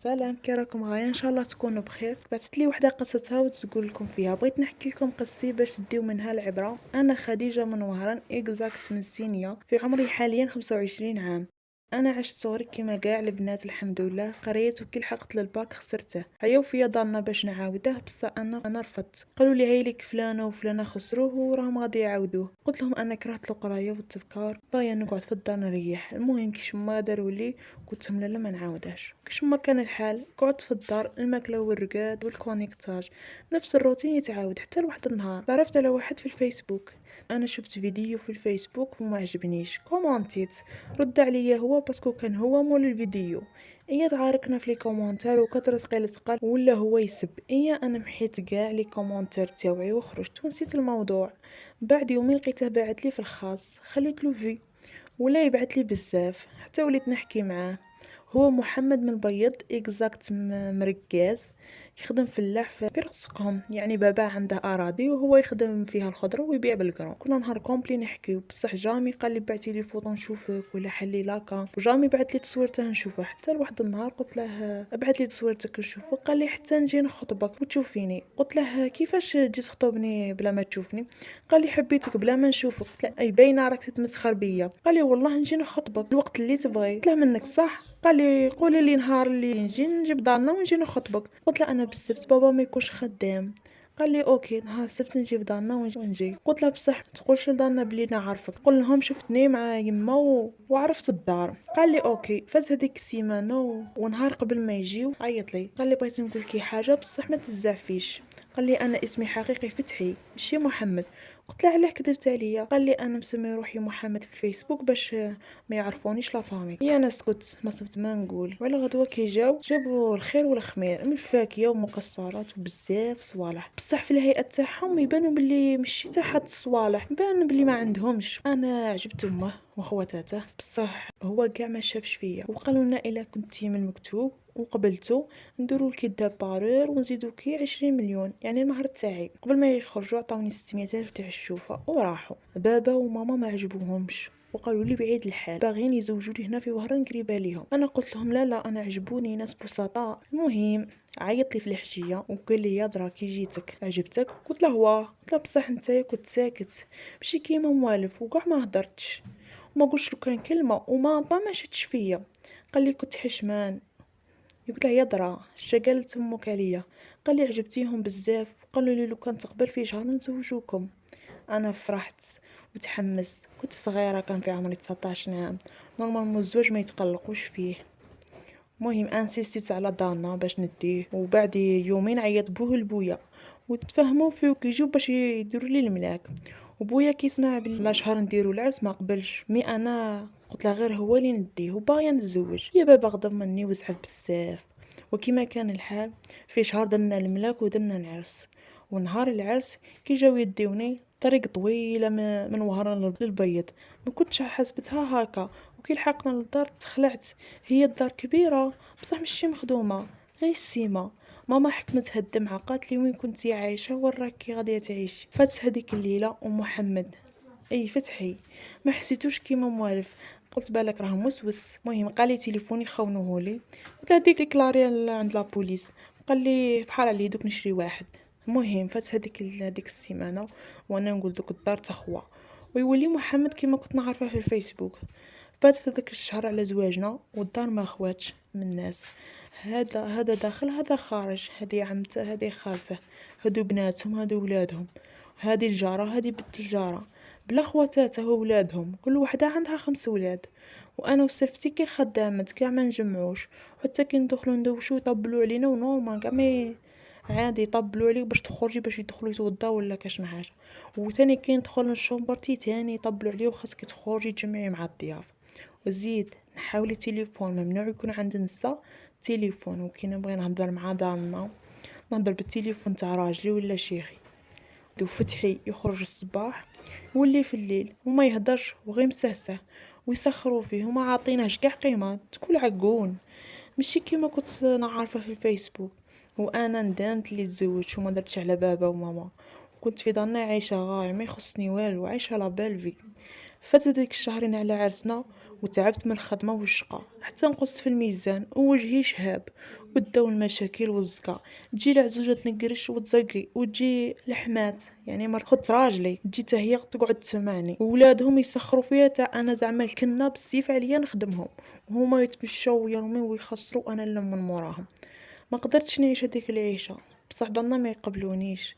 سلام، كي راكم غاية؟ ان شاء الله تكونوا بخير. بعثت لي وحده قصتها وتقول لكم فيها. بغيت نحكي لكم قصتي باش تديو منها العبره. انا خديجه من وهران، اكزاكت من سينيا، في عمري حاليا 25 عام. انا عشت صغري كيما كاع البنات الحمد لله. قريت وكي لحقت للباك خسرته. عياو فيا دارنا باش نعاوده، بصح انا رفضت. قالوا لي هايليك فلانه وفلانه خسروه وراهم غادي يعاودوه. قلت لهم انا كرهت القرايه والتفكار، باغيه نقعد في الدار نريح. المهم كي شما داروا لي قلت لهم لا ما نعاودهاش. كيش ما كان الحال قعدت في الدار، الماكله والرقاد والكونيكتاج، نفس الروتين يتعاود. حتى لواحد النهار تعرفت على واحد في الفيسبوك. انا شفت فيديو في الفيسبوك وما عجبنيش، كومونتيت. رد عليا هو باسكو كان هو مول الفيديو. ايا تعاركنا في لي كومونتير وكثرة قيل تقال، ولا هو يسب. ايا انا محيت كاع لي كومونتير تاوعي وخرجت ونسيت الموضوع. بعد يومين لقيته باعت لي في الخاص، خليت له في ولا يبعت لي بزاف حتى وليت نحكي معاه. هو محمد من البيض، اكزاكت مركاز. يخدم فلاح في رزقهم، يعني بابا عنده اراضي وهو يخدم فيها الخضره ويبيع بالقرون. كنا نهار كومبلي نحكيو، بصح جامي قال لي بعتي لي فوطو نشوفك ولا حلي لاكا، وجامي بعت لي تصويرته نشوفه. حتى لواحد النهار قلت له ابعت لي تصويرتك نشوفك. قال لي حتى نجي نخطبك وتشوفيني. قلت له كيفاش تجي تخطبني بلا ما تشوفني؟ قال لي حبيتك بلا ما نشوفك. قلت له اي باينه راك تتمسخر بيا. قال لي والله نجي نخطبك الوقت اللي تبغي. قلت له منك صح؟ قال لي قولي لي نهار اللي نجي نجيب دارنا ونجي نخطبك. قلت له انا بالسبت بابا ما يكونش خدام. قال لي اوكي نهار السبت نجيب دارنا ونجي. قلت له بصح ما تقولش لدارنا بلي نعرفك، قول لهم شفتني مع يما وعرفت الدار. قال لي اوكي. فات هذيك السيمانه ونهار قبل ما يجيو عيط لي، قال لي بغيت نقول لك حاجه بصح ما تزعفيش. قال لي انا اسمي حقيقي فتحي ماشي محمد. قلت له علاه كذبت عليا؟ قال لي انا مسمي روحي محمد في الفيسبوك باش ما يعرفونيش لا فامي. يا انا سكت، ما صفت ما نقول. وعلى غدوه كي جابوا الخير والخمير من الفاكهه ومكسرات وبزاف صوالح، بصح في الهيئه تاعهم يبانوا بلي ماشي تاع حد الصوالح، بان بلي ما عندهمش. انا عجبت امه وخواتاته، بصح هو كاع ما شافش فيا وقالوا لنا الا كنتي من المكتوب وقبلتو نديرو لك دابارور ونزيدوكي 20 مليون، يعني المهر تاعي. قبل ما يخرجوا عطاوني 600 الف تاع الشوفه وراحوا. بابا وماما ما عجبوهمش وقالوا لي بعيد الحال، باغيين يزوجوا لي هنا في وهران قريبه ليهم. انا قلت لهم لا لا انا عجبوني ناس بسطاء. المهم عيط لي في الحشيه وقال لي يا درا كي جيتك عجبتك؟ قلت له واه. قلت له بصح انت كنت ساكت ماشي كيما موالف وكاع ما هدرتش وما قلتش له كان كلمه وما شتش فيا. قال لي كنت حشمان. قلت له يا درا شقلت امك عليا. قال لي عجبتيهم بزاف، قالوا لي لو كان تقبل في شهر نزوجوكم. انا فرحت وتحمست، كنت صغيره كان في عمري 19 عام. نورمالمون الزواج ما يتقلقوش فيه. المهم انسيستيت على دارنا باش نديه، وبعد يومين عيط بوه لبويا وتفهموا فيه كيجيو باش يديروا لي الملاك. وبويا كيسمع بلا شهر نديروا العرس ما قبلش. انا قلت له غير هو اللي نديه وباغيه نتزوج. يا بابا غضب مني وزعف بزاف. وكما كان الحال في شهر درنا الملاك ودرنا العرس. ونهار العرس كي جاو يديوني طريق طويله من وهران للبيض، ما كنتش حسبتها هكا. وكي لحقنا للدار تخلعت. هي الدار كبيره بصح ماشي مخدومه، غير السيمه. ماما حكمت هالدمعه قالت لي وين كنتي عايشه وراكي غاديه تعيشي. فات هذيك الليله ومحمد اي فتحي ما حسيتوش كيما موالف. قلت بالك راه موسوس. المهم قال لي تليفوني خونوهولي. قلت له ديكلاري عند لا بوليس. قال لي بحال عليه دوك نشري واحد. المهم فات هذيك السيمانه وانا نقول دوك الدار تخوى ويولي محمد كيما كنت نعرفه في الفيسبوك. فات هذاك الشهر على زواجنا والدار ما خواتش من الناس. هذا داخل هذا خارج، هذه عمته هذه خالته، هادو بناتهم هادو ولادهم، هذه الجاره هذه بنت الجاره، بلا خواتاته وولادهم كل وحده عندها 5 ولاد. وانا وصفتي كي الخدامات كاع ما نجمعوش. حتى كي ندخلوا ندوشو يطبلوا علينا ونورمال كاع ما عادي يطبلوا عليك باش تخرجي باش يدخلوا يتوضاو ولا كاش من حاجه. وثاني كي ندخل للشومبرتي تاني يطبلوا عليه وخاصك تخرجي تجمعي مع الضيافه. وزيد نحاول التليفون ممنوع يكون عند نساء تليفون. وكي نبغي نهضر مع دارنا نهضر بالتليفون تاع راجلي ولا شيخي. دو فتحي يخرج الصباح يولي في الليل وما يهدرش وغير مسهسه ويسخروا فيه وما عاطيناش كاع قيمه. تقول عقون ماشي كيما كنت نعرفه في الفيسبوك. وانا ندمت اللي تزوجت وما درتش على بابا وماما. كنت في دارنا عايشه غاية ما يخصني والو، عايشه لا بيل في. فات ديك الشهرين على عرسنا وتعبت من الخدمة والشقة حتى نقصت في الميزان ووجهي شهاب وبداو المشاكل والزكا. تجي العزوجة تنقرش وتزقي وتجي لحمات يعني مرت خدت راجلي تجي تا هي تقعد تسمعني وولادهم يسخروا فيا تا انا زعما الكنا بالسيف عليا نخدمهم وهما يتمشاو يومين ويخسروا انا اللي من موراهم. ما قدرتش نعيش هذيك العيشه بصح ضنا ما يقبلونيش.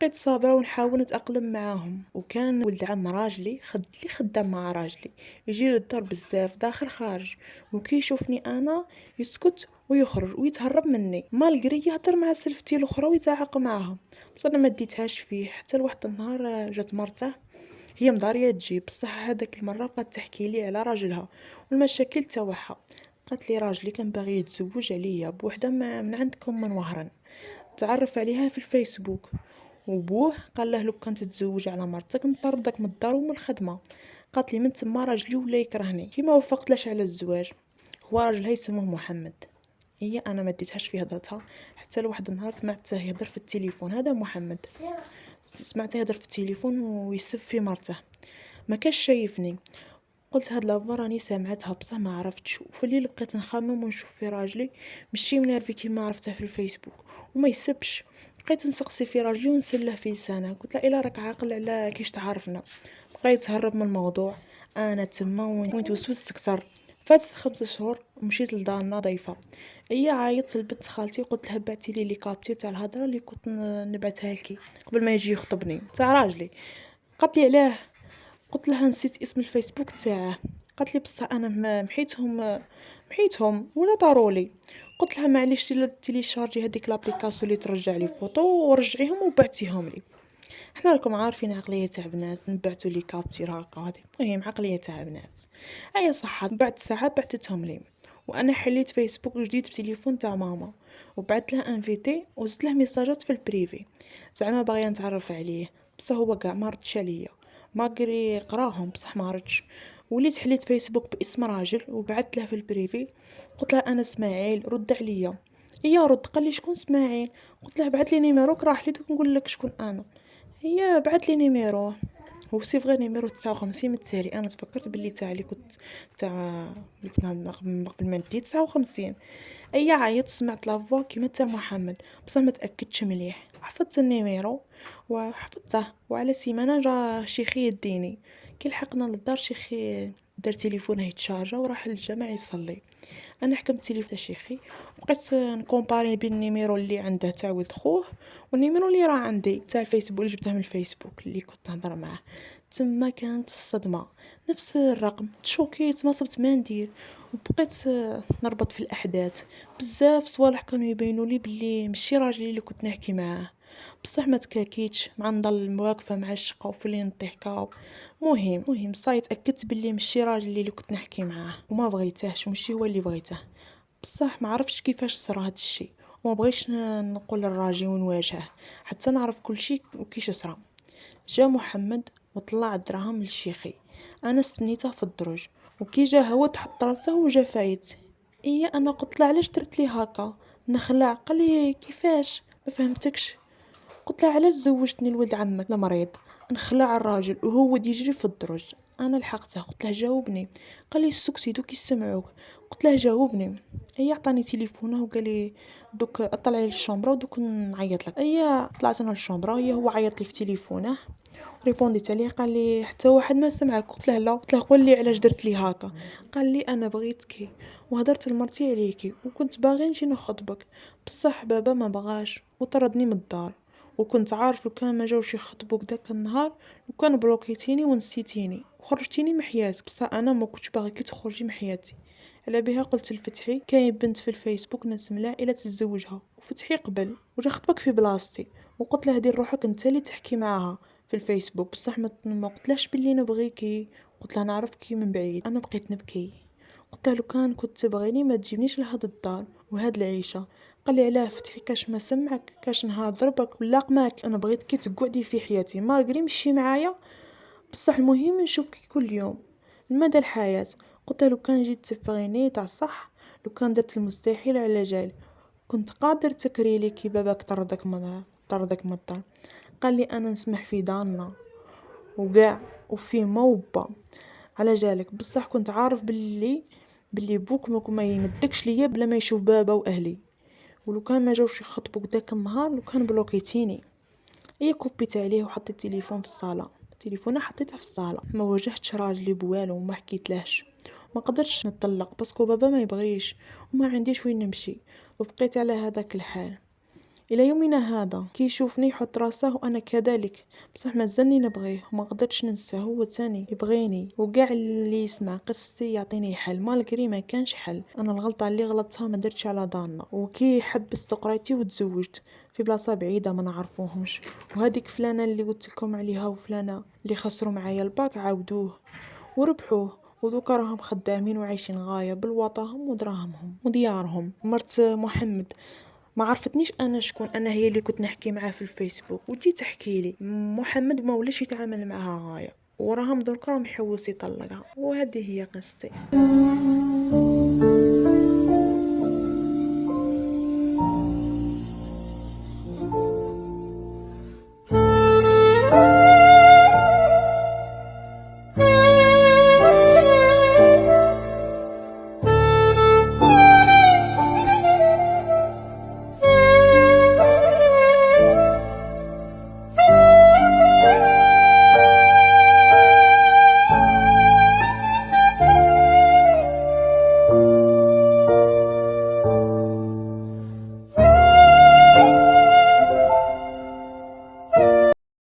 بقيت صابره ونحاول نتاقلم معاهم وكان ولد عم راجلي لي خدام مع راجلي يجي للدار بزاف داخل خارج وكي يشوفني انا يسكت ويخرج ويتهرب مني مالغري يهضر مع سلفتي الاخرى ويزعق معاها. بصح انا ما ديتهاش فيه حتى لواحد النهار جات مرته هي مضاريه تجي بصح هذاك المره بقات تحكي لي على راجلها والمشاكل تاعها. قالت لي راجلي كان باغي يتزوج عليا بوحده من عندكم من وهران تعرف عليها في الفيسبوك وبوه قال له لو كنت تتزوج على مرتك نطردك من الدار ومن الخدمه. قالت لي من تما راجلي ولا يكرهني كيما وافقتلاش على الزواج. هو راجلها يسموه محمد. هي انا ما ديتهاش في هضرتها حتى لواحد النهار سمعته يهضر في التليفون هذا محمد سمعته يهضر في التليفون ويسب في مرته ما كاش شايفني. قلت هاد لافوا راني سامعتها بصح ما عرفتش وفي الليل بقيت نخمم ونشوف في راجلي ماشي منيرفي كيما عرفته في الفيسبوك وما يسبش. بقيت نسقسي في راجلي ونسله في لسانه قلت له الا راك عاقل على كيش تعرفنا. بقيت هرب من الموضوع انا تما وين توسوست اكثر. فات 5 شهور مشيت لدارنا ضيفه هي عيطت لبنت خالتي وقلت لها بعتي لي كابتي تاع الهضره اللي كنت نبعثها لكي قبل ما يجي يخطبني تاع راجلي. قالت لي علاه قلت لها نسيت اسم الفيسبوك تاعه. قالت لي بصح انا محيتهم ولا ضروري. قلت لها معليش تيليشارجي هذيك لابليكاسيون اللي ترجع لي فوطو ورجعيهم وبعتيهم لي. احنا راكم عارفين عقليه تاع بنات نبعثوا لي كابتشر هكا هذه المهم عقليه تاع بنات. اي صح بعد ساعه بعثتهم لي وانا حليت فيسبوك جديد بتليفون تاع ماما وبعثت لها انفيتي وزدت له ميساجات في البريفي زعما باغيه نتعرف عليه بصح هو كاع ما ردش عليا ما قري قراهم بصح ما ردش. وليت حليت فيسبوك باسم راجل وبعثت له في البريفي قلت له انا اسماعيل رد عليا. هي رد قال لي شكون اسماعيل. قلت له بعث لي نيميروك راح لي دوك نقول لك شكون انا. هي بعث لي نيميرو هو سي فغي نيميرو 59 متسالي انا تفكرت باللي تاع اللي كنت تاع اللي كنا قبل ما ندي 59. اي عيط سمعت لافوا كيما تاع محمد بصح ما تاكدتش مليح حفظت النيميرو وحفظته وعلى سيمانه جا شيخي يديني كي لحقنا للدار شيخي دار تليفونه يتشارجا وراح للجامع يصلي. انا حكمت تليفون شيخي وبقيت نكومباري بين النيميرو اللي عنده تاع ولد خوه والنيميرو اللي راه عندي تاع الفيسبوك اللي جبته من الفيسبوك اللي كنت نهضر معاه. تما كانت الصدمه نفس الرقم تشوكيت ما صبت ما ندير وبقيت نربط في الاحداث بزاف صوالح كانوا يبينوا لي باللي ماشي راجلي اللي كنت نحكي معاه بصح ما تكاكيتش مع نضل واقفه مع الشقه وفي اللي نضحكاو. مهم صاي تاكدت باللي ماشي راجلي اللي كنت نحكي معاه وما بغيتهش وماشي هو اللي بغيته بصح ما عرفتش كيفاش صرا هذا الشيء وما بغيتش نقول للراجل ونواجهه حتى نعرف كل شيء وكيش صرا. جا محمد وطلع الدراهم للشيخي انا استنيته في الدرج وكي جا هو تحط راسه وجا فايت. انا قلت له علاش درت لي هكا نخلع قال لي كيفاش ما فهمتكش. قلت له علاش زوجتني لولد عمك المريض نخلع الراجل وهو يجري في الدرج. انا لحقته قلت له جاوبني قال لي السكسي دوك يسمعوك. قلت له جاوبني. هي عطاني تليفونه وقال لي دوك اطلعي للشومبره ودوك نعيط لك. طلعت انا للشومبره هو عيط لي في تليفونه ريبونديت عليه قال لي حتى واحد ما سمعك. قلت له لا. قلت له قول لي علاش درت لي هكا. قال لي انا بغيتك وهدرت لمرتي عليكي وكنت باغي نجي نخطبك بصح بابا ما بغاش وطردني من الدار وكنت عارف لو كان ما جاوش يخطبوك داك النهار لو كان بلوكيتيني ونسيتيني وخرجتيني من حياتك بصح انا ما كنتش باغيكي تخرجي من حياتي. على بها قلت لفتحي كاين بنت في الفيسبوك نسملها الا تتزوجها وفتحي قبل وجا خطبك في بلاصتي وقلت له دير روحك انت اللي تحكي معاها في الفيسبوك بصح ما قلتلاش باللي نبغيكي. قلت لها نعرفكي من بعيد. انا بقيت نبكي قلت له لو كان كنت تبغيني ما تجيبنيش لهاد الدار وهاد العيشه. قال لي علاه فتحي كاش ما سمعك كاش نهار ضربك ولا قماك انا بغيتكي تقعدي في حياتي ما قري مشي معايا بصح المهم نشوفك كل يوم لمدى الحياه. قلت له لو كان جيت تبغيني تاع صح لو كان درت المستحيل على جال كنت قادر تكري لي كي باباك طردك من الدار. قال لي انا نسمح في دارنا وكاع وفي موبا على جالك. بصح كنت عارف باللي بوك ما يمدكش ليا بلا ما يشوف بابا واهلي، ولو كان ما جاوش يخطبوك داك النهار لو كان بلوكيتيني. هي كوبيت عليه وحطيت التليفون في الصاله، التليفون حطيته في الصاله، ما واجهتش راجلي بوالو وما حكيتلهش. ما قدرتش نطلق باسكو بابا ما يبغيش وما عنديش وين نمشي، وبقيت على هذاك الحال الى يومنا هذا. كي يشوفني يحط راسه وانا كذلك، بصح مازالني نبغيه وما قدرتش ننساه. هو تاني يبغيني، وكاع اللي يسمع قصتي يعطيني حل مالغري ما كانش حل. انا الغلطه اللي غلطتها ما درتش على دارنا. وكي حبست قرايتي وتزوجت في بلاصه بعيده ما نعرفوهمش، وهذيك فلانه اللي قلت لكم عليها وفلانه اللي خسروا معايا الباك عاودوه وربحوه، ودوكا راهم خدامين وعايشين غايه بالوطاهم ودراهمهم وديارهم. مرت محمد ما عرفتنيش انا شكون انا، هي اللي كنت نحكي معاه في الفيسبوك وجيت تحكي لي. محمد ما ولاش يتعامل معها غايه، وراهم درك راهم يحوس يطلقها. وهذه هي قصتي.